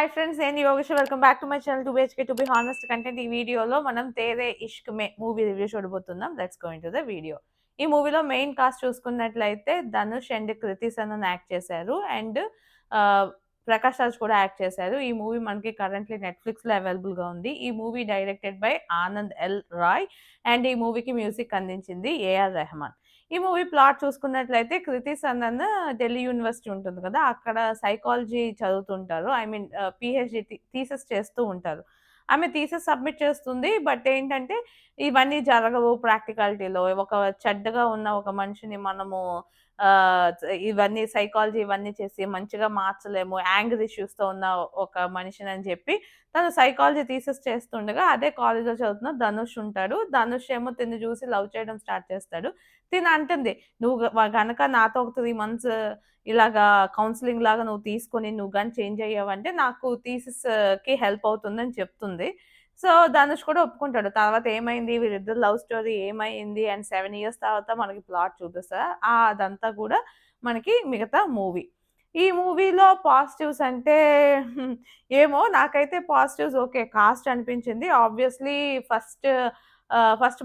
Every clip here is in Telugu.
హాయ్ ఫ్రెండ్స్, నేను Yogesh. Welcome back to my channel 2BHK to be honest content. ఈ వీడియోలో మనం తేరే ఇష్క్ మే మూవీ రివ్యూ చూడబోతున్నాం. Let's go into the video. ఈ మూవీలో మెయిన్ కాస్ట్ చూసుకున్నట్లయితే ధనుష్ అండ్ కృతి సనన్ యాక్ట్ చేశారు. అండ్ ప్రకాష్ రాజ్ కూడా యాక్ట్ చేశారు. ఈ మూవీ మనకి కరెంట్లీ నెట్ఫ్లిక్స్లో అవైలబుల్గా ఉంది. ఈ movie directed by Anand L Rai and ఈ మూవీకి మ్యూజిక్ అందించింది ఏఆర్ రెహమాన్. ఈ మూవీ ప్లాట్ చూసుకున్నట్లయితే కృతి సనన్ ఢిల్లీ యూనివర్సిటీ ఉంటుంది కదా, అక్కడ సైకాలజీ చదువుతుంటారు. ఐ మీన్ పిహెచ్డి థీసిస్ చేస్తూ ఉంటారు. ఆమె థీసిస్ సబ్మిట్ చేస్తుంది. బట్ ఏంటంటే ఇవన్నీ జరగవు ప్రాక్టికాలిటీలో. ఒక చెడ్డగా ఉన్న ఒక మనిషిని మనము ఇవన్నీ సైకాలజీ ఇవన్నీ చేసి మంచిగా మార్చలేము, యాంగర్ ఇష్యూస్తో ఉన్న ఒక మనిషిని అని చెప్పి తను సైకాలజీ థీసిస్ చేస్తుండగా అదే కాలేజ్లో చదువుతున్న ధనుష్ ఉంటాడు. ధనుష్ ఏమో తిని చూసి లవ్ చేయడం స్టార్ట్ చేస్తాడు. తిను అంటుంది, నువ్వు గనక నాతో ఒక 3 మంత్స్ ఇలాగా కౌన్సిలింగ్ లాగా నువ్వు తీసుకొని నువ్వు గాని చేంజ్ అయ్యావంటే నాకు థీసిస్‌కి హెల్ప్ అవుతుందని చెప్తుంది. సో, ధనుష్ కూడా ఒప్పుకుంటాడు. తర్వాత ఏమైంది, వీళ్ళిద్దరి లవ్ స్టోరీ ఏమైంది అండ్ 7 ఇయర్స్ తర్వాత మనకి ప్లాట్ చూపిస్తారు. అదంతా కూడా మనకి మిగతా మూవీ. ఈ మూవీలో పాజిటివ్స్ అంటే ఏమో నాకైతే పాజిటివ్స్ ఓకే. కాస్ట్ అనిపించింది. ఆబ్వియస్‌లీ ఫస్ట్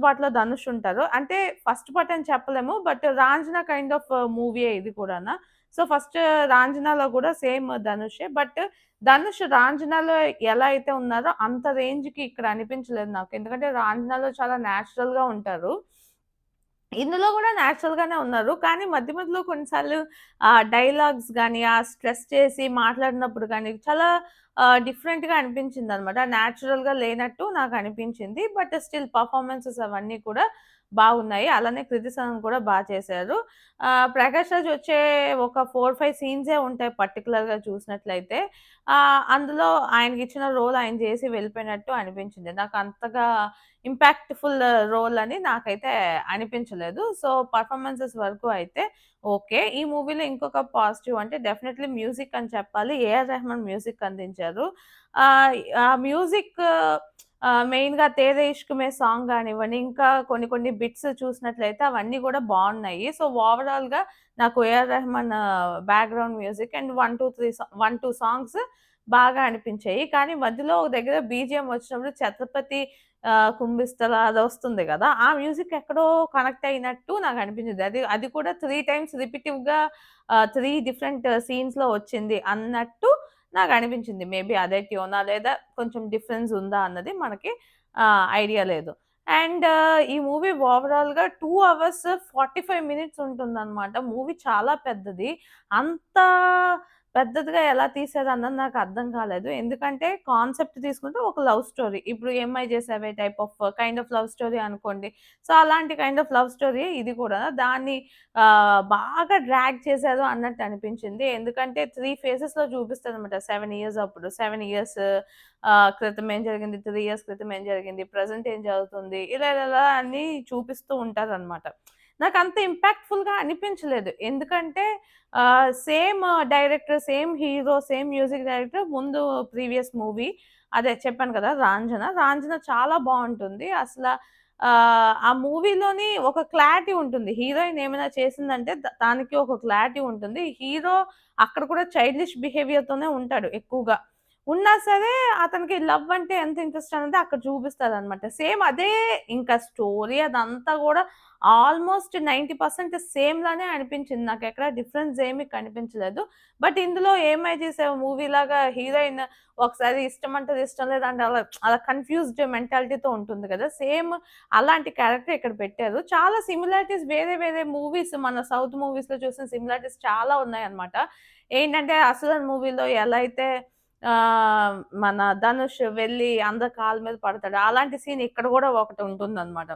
పార్ట్‌లో ధనుష్ ఉంటారు. అంటే ఫస్ట్ పార్ట్ అని చెప్పలేము. బట్ 'రాంజనా' కైండ్ ఆఫ్ మూవీయే ఇది కూడానా. సో, ఫస్ట్ 'రాంజనా'లో కూడా సేమ్ ధనుషే. బట్ ధనుష్ 'రాంజనా'లో ఎలా అయితే ఉన్నారో అంత రేంజ్‌కి ఇక్కడ అనిపించలేదు నాకు. ఎందుకంటే 'రాంజనా'లో చాలా నేచురల్‌గా ఉంటారు. ఇందులో గూడా నేచురల్‌గానే ఉన్నారు. కానీ మధ్య మధ్యలో కొన్నిసార్లు డైలాగ్స్ గాని, ఆ స్ట్రెస్ చేసి మాట్లాడినప్పుడు గాని చాలా డిఫరెంట్‌గా అనిపించిందనమాట. నేచురల్‌గా లేనట్టు నాకనిపించింది. బట్ స్టిల్ పెర్ఫార్మన్సెస్ అవన్నీ కూడా బాగున్నాయి. అలానే కృతి సనన్ కూడా చేశారు. ప్రకాష్ రాజ్ వచ్చే ఒక 4, 5 సీన్సే ఉంటాయి పర్టిక్యులర్‌గా చూసినట్లయితే. అందులో ఆయనకిచ్చిన రోల్ ఆయన చేసి వెళ్ళిపోయినట్టు అనిపించింది. నాకంతగా ఇంపాక్ట్‌ఫుల్ రోల్ అని నాకైతే అనిపించలేదు. సో, పెర్ఫార్మన్సెస్ వరకు అయితే ఓకే. ఈ మూవీలో ఇంకొక పాజిటివ్ అంటే డెఫినైట్‌లీ మ్యూజిక్ అని చెప్పాలి. ఏఆర్ రెహమాన్ మ్యూజిక్ అందించారు. ఆ మ్యూజిక్ మెయిన్‌గా 'తేరే ఇష్క్ మే' సాంగ్ గానివ్వండి, ఇంకా కొన్ని కొన్ని బిట్స్ చూసినట్లయితే అవన్నీ గూడా బావున్నాయి. సో, ఓవరాల్‌గా నాకు A R Rahman background music and 1, 2 songs బాగా అనిపించాయి. కానీ మధ్యలో ఒక దగ్గర బీజీఎం వచ్చినప్పుడు 'ఛత్రపతి కుంభిస్తల' అదొస్తుంది గదా, ఆ మ్యూజిక్ ఎక్కడో కనెక్ట్ అయినట్టు నాకనిపించింది. అది అది కూడా 3 టైమ్స్ రిపిటివ్‌గా 3 డిఫరెంట్ సీన్స్‌లో వచ్చింది అన్నట్టు నాకనిపించింది. మేబీ అదే ట్యూనా లేదా కొంచెం డిఫరెన్స్ ఉందా అన్నది మనకి ఐడియా లేదు. అండ్ ఈ మూవీ ఓవరాల్‌గా 2 అవర్స్ 45 మినిట్స్ ఉంటుందనమాట. మూవీ చాలా పెద్దది. అంత పెద్దదిగా ఎలా తీశారన్నది నాకు అర్థం కాలేదు. ఎందుకంటే కాన్సెప్ట్ తీసుకుంటే ఒక లవ్ స్టోరీ. ఇప్పుడు 'ఏమై చేసావే' type of kind of love story అనుకోండి. సో, అలాంటి కైండ్ ఆఫ్ లవ్ స్టోరీయే ఇది కూడా. దాన్ని బాగా డ్రాగ్ చేశారు అన్నట్టు అనిపించింది. ఎందుకంటే 3 ఫేజెస్‌లో చూపిస్తారనమాట. 7 ఇయర్స్ అప్పుడు. 7 ఇయర్స్ క్రితం ఏం జరిగింది, 3 ఇయర్స్ క్రితం ఏం జరిగింది, ప్రెజెంట్ ఏం జరుగుతుంది, ఇలా ఇలా ఇలా అన్నీ చూపిస్తూ ఉంటారనమాట. నాకంత ఇంపాక్ట్‌ఫుల్‌గా అనిపించలేదు. ఎందుకంటే same director, same hero, same music director ముందు ప్రీవియస్ మూవీ అదే చెప్పాను కదా, 'రాంజన'. 'రాంజన' చాలా బావుంటుంది. ఆ మూవీలోని ఒక క్లారిటీ ఉంటుంది. హీరోయిన్ ఏమైనా చేసిందంటే దానికి ఒక క్లారిటీ ఉంటుంది. హీరో అక్కడ కూడా చైల్డిష్ బిహేవియర్‌తోనే ఉంటాడు ఎక్కువగా. ఉన్నా సరే అతనికి లవ్ అంటే ఎంత ఇంట్రెస్ట్ అనేది అక్కడ చూపిస్తారనమాట. సేమ్ అదే ఇంకా స్టోరీ అదంతా గూడా ఆల్‌మోస్ట్ 90% సేమ్ లానే అనిపించింది. నాకెక్కడ డిఫరెన్స్ ఏమి కనిపించలేదు. బట్ ఇందులో 'ఏమై చేసావే' మూవీలాగా హీరోయిన్ ఒకసారి ఇష్టమంటది, ఇష్టం లేదంటే అలా అలా కన్‌ఫ్యూజ్డ్ మెంటాలిటీతో ఉంటుంది కదా, సేమ్ అలాంటి క్యారెక్టర్ ఇక్కడ పెట్టారు. చాలా సిమిలారిటీస్ వేరే వేరే మూవీస్, మన సౌత్ మూవీస్‌లో చూసిన సిమిలారిటీస్ చాలా ఉన్నాయన్నమాట. ఏంటంటే 'అసురన్' మూవీలో ఎలా అయితే మన ధనుష్ వెళ్లి అందరి కాళ్ళ మీద పడతాడు, అలాంటి సీన్ ఇక్కడ గూడా ఒకటి ఉంటుందన్నమాట.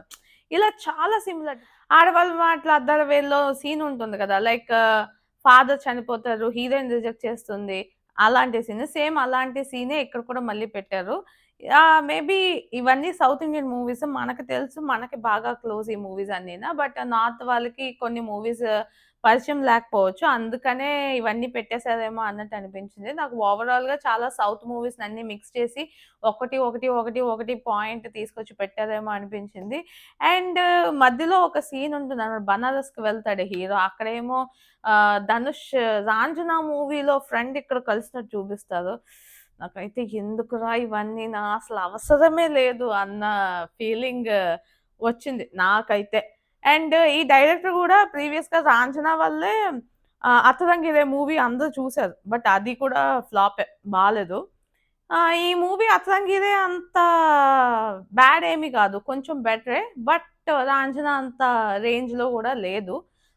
ఇలా చాలా సిమిలర్. ఆడవాళ్ళు మాట్లాడతారు వీళ్ళలో సీన్ ఉంటుంది కదా, లైక్ ఫాదర్ చనిపోతారు, హీరోయిన్ రిజెక్ట్ చేస్తుంది. అలాంటి సీన్. సేమ్ అలాంటి సీనే ఇక్కడ కూడా మళ్ళీ పెట్టారు. మేబీ ఇవన్నీ సౌత్ ఇండియన్ మూవీస్. మనకు తెలుసు. మనకి బాగా క్లోజ్ ఈ మూవీస్ అన్నీనా. బట్ నార్త్ వాళ్ళకి కొన్ని మూవీస్ పరిచయం లేకపోవచ్చు. అందుకనే ఇవన్నీ పెట్టేసారేమో అన్నట్టు అనిపించింది. నాకు ఓవరాల్‌గా చాలా సౌత్ మూవీస్‌నన్నీ మిక్స్ చేసి ఒకటి పాయింట్ తీసుకొచ్చి పెట్టారేమో అనిపించింది. అండ్ మధ్యలో ఒక సీన్ ఉంటుందనమాట. బనారస్‌కి వెళ్తాడు హీరో. అక్కడేమో ధనుష్ 'రాంజనా' మూవీలో ఫ్రెండ్ ఇక్కడ కలిసినట్టు చూపిస్తారు. నాకైతే ఎందుకురా ఇవన్నీ అసలు అవసరమే లేదు అన్న ఫీలింగ్ వచ్చింది నాకైతే. అండ్ ఈ డైరెక్టర్ గూడా ప్రీవియస్‌గా 'రాంచన' వల్లే 'అతరంగిరే' మూవీ అందరూ చూసారు. బట్ అది కూడా ఫ్లాపే. బాలేదు. ఈ మూవీ 'అతరంగిరే' అంత బ్యాడ్ ఏమి కాదు. కొంచెం బెటరే. బట్ 'రాంచన' అంత రేంజ్‌లో గూడా లేదు.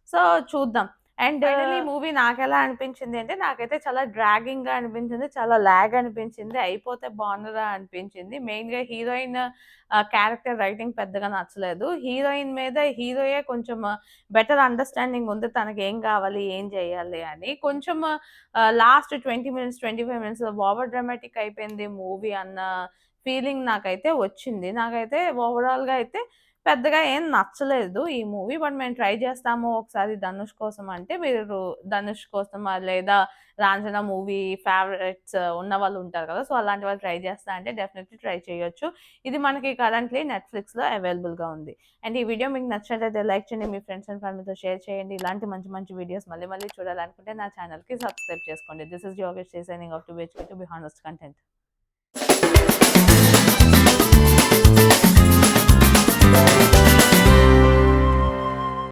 సో, చూద్దాం. అండ్ ఫైనల్లీ మూవీ నాకెలా అనిపించింది అంటే, నాకైతే చాలా డ్రాగింగ్‌గా అనిపించింది. చాలా లాగ్ అనిపించింది. అయిపోతే బావుండురా అనిపించింది. మెయిన్‌గా హీరోయిన్ క్యారెక్టర్ రైటింగ్ పెద్దగా నచ్చలేదు. హీరోయిన్ మీద హీరోయే కొంచెం బెటర్ అండర్‌స్టాండింగ్ ఉంది. తనకేం కావాలి, ఏం చేయాలి అని. కొంచెం last 20 minutes, 25 minutes over dramatic అయిపోయింది మూవీ అన్న ఫీలింగ్ నాకైతే వచ్చింది. నాకైతే ఓవరాల్‌గా అయితే పెద్దగా ఏం నచ్చలేదు ఈ మూవీ. బట్ మేము ట్రై చేస్తాము ఒకసారి 'ధనుష్' కోసం అంటే, మీరు 'ధనుష్' కోసమా లేదా 'రాంచన' మూవీ ఫేవరెట్స్ ఉన్నవాళ్ళు ఉంటారు కదా! సో, అలాంటి వాళ్ళు ట్రై చేస్తా అంటే డెఫినెట్‌లీ ట్రై చేయొచ్చు. ఇది మనకి కరెంట్‌లీ నెట్‌ఫ్లిక్స్‌లో అవైలబుల్‌గా ఉంది. అండ్ ఈ వీడియో మీకు నచ్చినట్లయితే లైక్ చేయండి. మీ ఫ్రెండ్స్ అండ్ ఫ్యామిలీతో షేర్ చేయండి. ఇలాంటి మంచి మంచి వీడియోస్ మళ్ళీ మళ్ళీ చూడాలనుకుంటే నా ఛానల్‌కి సబ్స్క్రైబ్ చేసుకోండి. This is Yogesh signing off to BHK to be honest content.